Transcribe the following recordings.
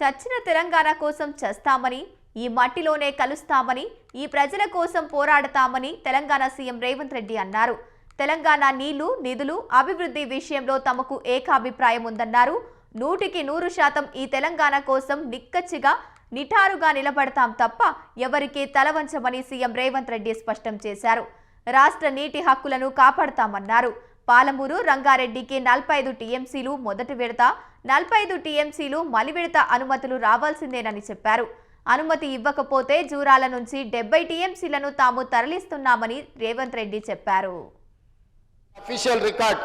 చచ్చిన తెలంగాణ కోసం చస్తామని, ఈ మట్టిలోనే కలుస్తామని, ఈ ప్రజల కోసం పోరాడతామని తెలంగాణ సీఎం రేవంత్ రెడ్డి అన్నారు. తెలంగాణ నీళ్లు, నిధులు, అభివృద్ధి విషయంలో తమకు ఏకాభిప్రాయం ఉందన్నారు. 100% ఈ తెలంగాణ కోసం నిక్కచ్చిగా నిఠారుగా నిలబడతాం తప్ప ఎవరికీ తలవంచమని సీఎం రేవంత్ రెడ్డి స్పష్టం చేశారు. రాష్ట్ర నీటి హక్కులను కాపాడతామన్నారు. పాలమూరు, రంగారెడ్డికి 45 టీఎంసీలు మొదటి విడత, 45 టీఎంసీలు మలి విడత అనుమతులు రావాల్సిందేనని చెప్పారు. అనుమతి ఇవ్వకపోతే జూరాల నుంచి 70 టీఎంసీలను తాము తరలిస్తున్నామని రేవంత్ రెడ్డి చెప్పారు. అఫీషియల్ రికార్డ్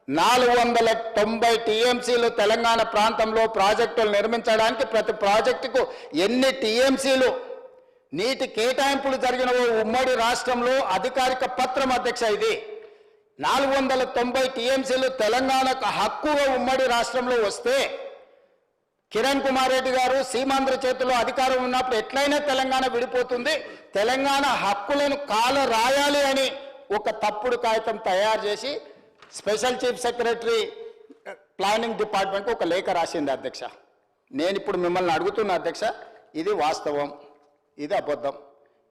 490 టీఎంసీలు తెలంగాణ ప్రాంతంలో ప్రాజెక్టులు నిర్మించడానికి ప్రతి ప్రాజెక్టుకు ఎన్ని టీఎంసీలు నీటి కేటాయింపులు జరిగిన ఉమ్మడి రాష్ట్రంలో అధికారిక పత్రం అధ్యక్ష. ఇది 490 టీఎంసీలు తెలంగాణకు హక్కుగా ఉమ్మడి రాష్ట్రంలో వస్తే కిరణ్ కుమార్ రెడ్డి గారు సీమాంధ్ర చేతిలో అధికారం ఉన్నప్పుడు ఎట్లయినా తెలంగాణ విడిపోతుంది, తెలంగాణ హక్కులను కాల రాయాలి అని ఒక తప్పుడు కాగితం తయారు చేసి స్పెషల్ చీఫ్ సెక్రటరీ ప్లానింగ్ డిపార్ట్మెంట్కి ఒక లేఖ రాసింది అధ్యక్ష. నేను ఇప్పుడు మిమ్మల్ని అడుగుతున్నా అధ్యక్ష, ఇది వాస్తవం, ఇది అబద్ధం.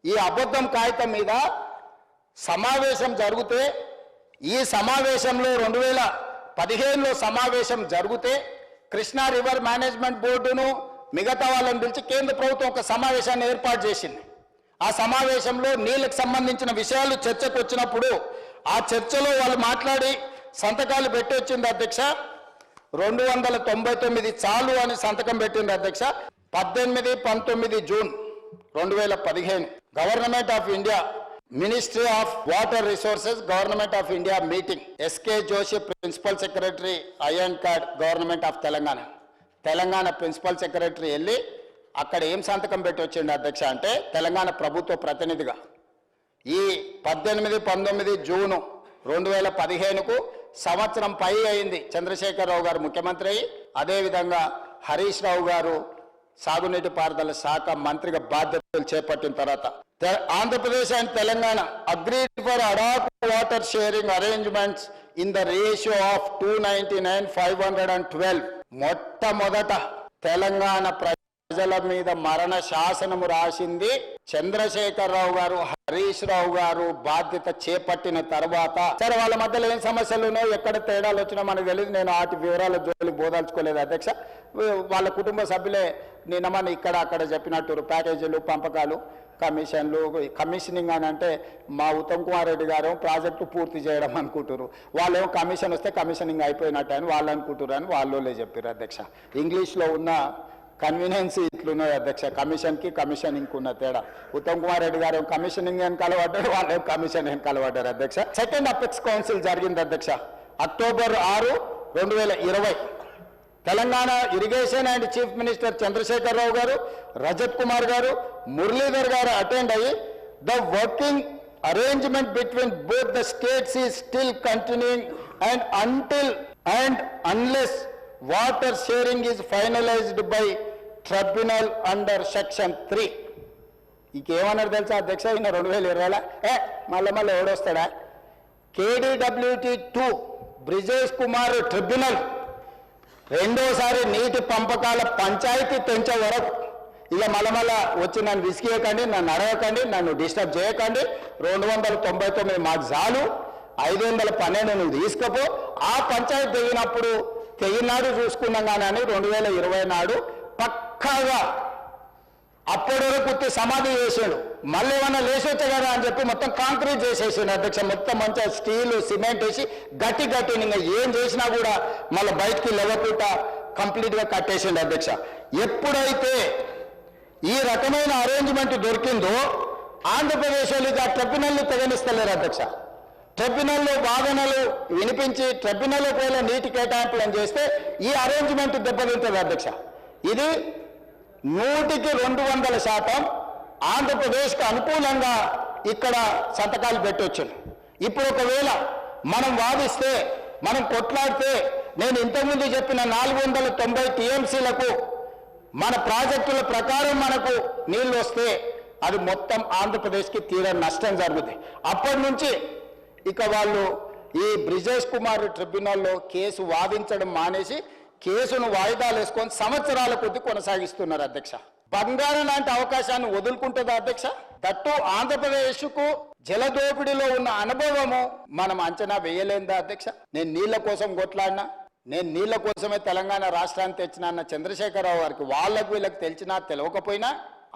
ఈ అబద్ధం కాగితం మీద సమావేశం జరిగితే, ఈ సమావేశంలో 2015లో సమావేశం జరిగితే కృష్ణా రివర్ మేనేజ్మెంట్ బోర్డును మిగతా వాళ్ళని పిలిచి కేంద్ర ప్రభుత్వం ఒక సమావేశాన్ని ఏర్పాటు చేసింది. ఆ సమావేశంలో నీళ్ళకు సంబంధించిన విషయాలు చర్చకు వచ్చినప్పుడు ఆ చర్చలో వాళ్ళు మాట్లాడి సంతకాలు పెట్టి వచ్చింది అధ్యక్ష. 299 చాలు అని సంతకం పెట్టింది అధ్యక్ష. 18-19 June 2015 government of India, ministry of water resources, government of India meeting. SK Joshi principal secretary, ఐఎన్ కార్డ్, government of Telangana. Telangana principal secretary వెళ్ళి అక్కడ ఏం సంతకం పెట్టి వచ్చిండు అధ్యక్ష అంటే, తెలంగాణ ప్రభుత్వ ప్రతినిధిగా ఈ 18-19 జూను 2015కు సంవత్సరం పై అయింది చంద్రశేఖరరావు గారు ముఖ్యమంత్రి అయ్యి, అదేవిధంగా హరీష్ రావు గారు సాగునీటి పారుదల శాఖ మంత్రిగా బాధ్యతలు చేపట్టిన తర్వాత Andhra Pradesh and Telangana agreed for ad hoc water sharing arrangements in the ratio of 299:512. మొట్టమొదట తెలంగాణ ప్రజల మీద మరణ శాసనము రాసింది చంద్రశేఖరరావు గారు, హరీష్ రావు గారు బాధ్యత చేపట్టిన తర్వాత. సరే, వాళ్ళ మధ్యలో ఏం సమస్యలు ఉన్నాయో, ఎక్కడ తేడాలు వచ్చినా మనకు తెలియదు. నేను వాటి వివరాల జోలికి బోదాల్చుకోలేదు అధ్యక్ష. వాళ్ళ కుటుంబ సభ్యులే నిన్నమని ఇక్కడ అక్కడ చెప్పినట్టు ప్యాకేజీలు, పంపకాలు, కమిషన్లు. కమిషనింగ్ అని అంటే మా ఉత్తమ్ కుమార్ రెడ్డి గారు ప్రాజెక్టు పూర్తి చేయడం అనుకుంటారు, వాళ్ళేమో కమిషన్ వస్తే కమిషనింగ్ అయిపోయినట్టు అని వాళ్ళు అనుకుంటారు అని వాళ్ళే చెప్పారు అధ్యక్ష. ఇంగ్లీష్లో ఉన్న కన్వీనియన్స్ ఇట్లున్నాయి అధ్యక్ష. కమిషన్కి కమిషనింగ్ ఉన్న తేడా. ఉత్తమ్ కుమార్ రెడ్డి గారు కమిషనింగ్ అని కలవడ్డారు, వాళ్ళేం కమిషన్ అని కలవడ్డారు అధ్యక్ష. సెకండ్ అపెక్స్ కౌన్సిల్ జరిగింది అధ్యక్ష October 6, 2020. Telangana irrigation and chief minister Chandrasekhara Rao గారు, రజత్ కుమార్ గారు, మురళీధర్ గారు అటెండ్ అయ్యి the working arrangement between both the states is still continuing and until and unless water sharing is finalised by tribunal under section 3. ఇంకేమన్నారు తెలుసా అధ్యక్ష, ఈయన 2020 మళ్ళీ ఎవడొస్తాడా? KDWT2 బ్రిజేష్ కుమార్ ట్రిబ్యునల్ రెండోసారి నీటి పంపకాల పంచాయతీ తెంచే వరకు ఇక మళ్ళా వచ్చి నన్ను విసిగేయకండి, నన్ను అడగకండి, నన్ను డిస్టర్బ్ చేయకండి. 299 మాకు చాలు, 512 నువ్వు తీసుకపో. ఆ పంచాయతీ తెగినప్పుడు తెగినాడు చూసుకున్నాం కానీ 2020 నాడు పక్కాగా అప్పటి వరకు సమాధి చేసాడు. మళ్ళీ ఏమన్నా లేచొచ్చా కదా అని చెప్పి మొత్తం కాంక్రీట్ చేసేసాడు అధ్యక్ష. మొత్తం మంచిగా స్టీల్, సిమెంట్ వేసి గట్టి ఇంకా ఏం చేసినా కూడా మళ్ళీ బయటికి లేవకుండా కంప్లీట్గా కట్టేసిండు అధ్యక్ష. ఎప్పుడైతే ఈ రకమైన అరేంజ్మెంట్ దొరికిందో ఆంధ్రప్రదేశ్ వాళ్ళు ఆ ట్రిబ్యునల్ని తెగనిస్తలేరు అధ్యక్ష. ట్రిబ్యునల్లో వాదనలు వినిపించి ట్రిబ్యునల్ ఒకవేళ నీటి కేటాయింపులను చేస్తే ఈ అరేంజ్మెంట్ దెబ్బతింటుంది అధ్యక్ష. ఇది 100% ఆంధ్రప్రదేశ్కి అనుకూలంగా ఇక్కడ సంతకాలు పెట్టవచ్చు. ఇప్పుడు ఒకవేళ మనం వాదిస్తే, మనం కొట్లాడితే, నేను ఇంతకుముందు చెప్పిన 490 టీఎంసీలకు మన ప్రాజెక్టుల ప్రకారం మనకు నీళ్లు వస్తే అది మొత్తం ఆంధ్రప్రదేశ్కి తీరని నష్టం జరుగుతుంది. అప్పటి నుంచి ఇక వాళ్ళు ఈ బ్రిజేష్ కుమార్ ట్రిబ్యునల్లో కేసు వాదించడం మానేసి కేసును వాయిదాలు వేసుకొని సంవత్సరాల కొద్ది కొనసాగిస్తున్నారు అధ్యక్ష. బంగారం లాంటి అవకాశాన్ని వదులుకుంటుందా అధ్యక్ష? దట్టు ఆంధ్రప్రదేశ్కు జలదోపిడిలో ఉన్న అనుభవము మనం అంచనా వేయలేదా అధ్యక్ష? నేను నీళ్ల కోసం కొట్లాడినా, నేను నీళ్ల కోసమే తెలంగాణ రాష్ట్రాన్ని తెచ్చినా అన్న చంద్రశేఖరరావు గారికి వాళ్ళకు వీళ్ళకి తెలిసినా తెలియకపోయినా,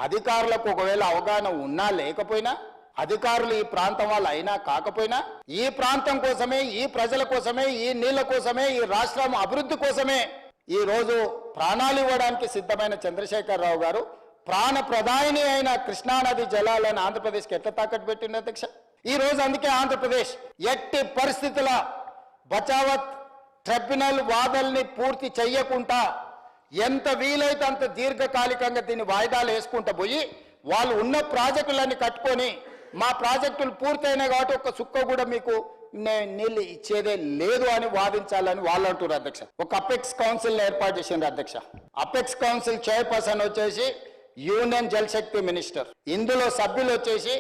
అధికారులకు ఒకవేళ అవగాహన ఉన్నా లేకపోయినా, అధికారులు ఈ ప్రాంతం వాళ్ళు అయినా కాకపోయినా, ఈ ప్రాంతం కోసమే, ఈ ప్రజల కోసమే, ఈ నీళ్ల కోసమే, ఈ రాష్ట్రం అభివృద్ధి కోసమే ఈ రోజు ప్రాణాలు ఇవ్వడానికి సిద్ధమైన చంద్రశేఖరరావు గారు ప్రాణ ప్రధాని అయిన కృష్ణానది జలాలను ఆంధ్రప్రదేశ్కి ఎట్లా తాకట్టు పెట్టింది అధ్యక్ష? ఈ రోజు అందుకే ఆంధ్రప్రదేశ్ ఎట్టి పరిస్థితుల బచావత్ ట్రిబ్యునల్ వాదనల్ని పూర్తి చెయ్యకుండా ఎంత వీలైతే అంత దీర్ఘకాలికంగా దీన్ని వాయిదాలు వేసుకుంటూ పోయి వాళ్ళు ఉన్న ప్రాజెక్టులన్నీ కట్టుకొని మా ప్రాజెక్టులు పూర్తయినాయి కాబట్టి ఒక సుక్క కూడా మీకు నీళ్ళు ఇచ్చేదే లేదు అని వాదించాలని వాళ్ళు అంటారు అధ్యక్ష. ఒక అపెక్స్ కౌన్సిల్ ఏర్పాటు చేసింది అధ్యక్ష. అపెక్స్ కౌన్సిల్ చైర్పర్సన్ వచ్చేసి యూనియన్ జల్ శక్తి మినిస్టర్. ఇందులో సభ్యులు వచ్చేసి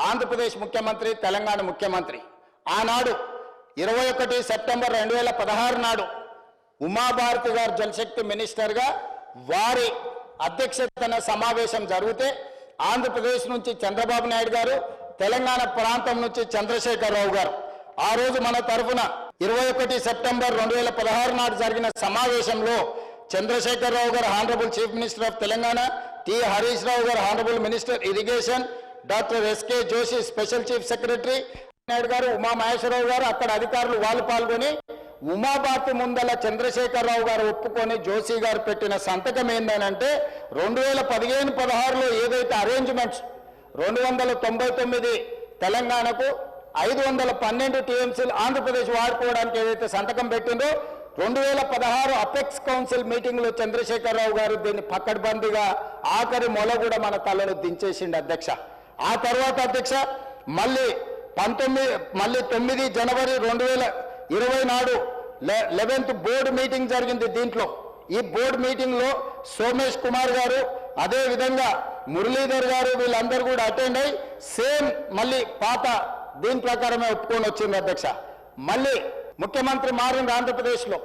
ఆంధ్రప్రదేశ్ ముఖ్యమంత్రి, తెలంగాణ ముఖ్యమంత్రి. ఆనాడు 21 సెప్టెంబర్ 2016 నాడు ఉమాభారతి గారు జలశక్తి మినిస్టర్గా వారి అధ్యక్షతన సమావేశం జరిగితే ఆంధ్రప్రదేశ్ నుంచి చంద్రబాబు నాయుడు గారు, తెలంగాణ ప్రాంతం నుంచి చంద్రశేఖరరావు గారు ఆ రోజు మన తరఫున 21 సెప్టెంబర్ 2016 నాడు జరిగిన సమావేశంలో చంద్రశేఖరరావు గారు honourable chief minister of Telangana, T Harish Rao గారు honourable minister irrigation, doctor SK Joshi special chief secretary Naidu గారు, ఉమా మహేశ్వరరావు గారు, అక్కడ అధికారులు వాళ్ళు పాల్గొని ఉమాభారతి ముందల చంద్రశేఖరరావు గారు ఒప్పుకొని జోషి గారు పెట్టిన సంతకం ఏందనంటే 2015-16లో ఏదైతే అరేంజ్మెంట్స్ 299 తెలంగాణకు 512 టీఎంసీలు ఆంధ్రప్రదేశ్ వాడుకోవడానికి ఏదైతే సంతకం పెట్టిందో 2016 అపెక్స్ కౌన్సిల్ మీటింగ్ లో చంద్రశేఖరరావు గారు దీన్ని పక్కడ్బందీగా ఆఖరి మొల కూడా మన తలను దించేసిండు అధ్యక్ష. ఆ తర్వాత అధ్యక్ష మళ్ళీ 9 జనవరి 2020 నాడు 11th బోర్డు మీటింగ్ జరిగింది. దీంట్లో ఈ బోర్డు మీటింగ్ లో సోమేష్ కుమార్ గారు, అదే విధంగా మురళీధర్ గారు వీళ్ళందరూ కూడా అటెండ్ అయ్యి సేమ్ మళ్ళీ పాత దీని ప్రకారమే ఒప్పుకొని వచ్చింది అధ్యక్ష. మళ్ళీ ముఖ్యమంత్రి మారింది ఆంధ్రప్రదేశ్ లో.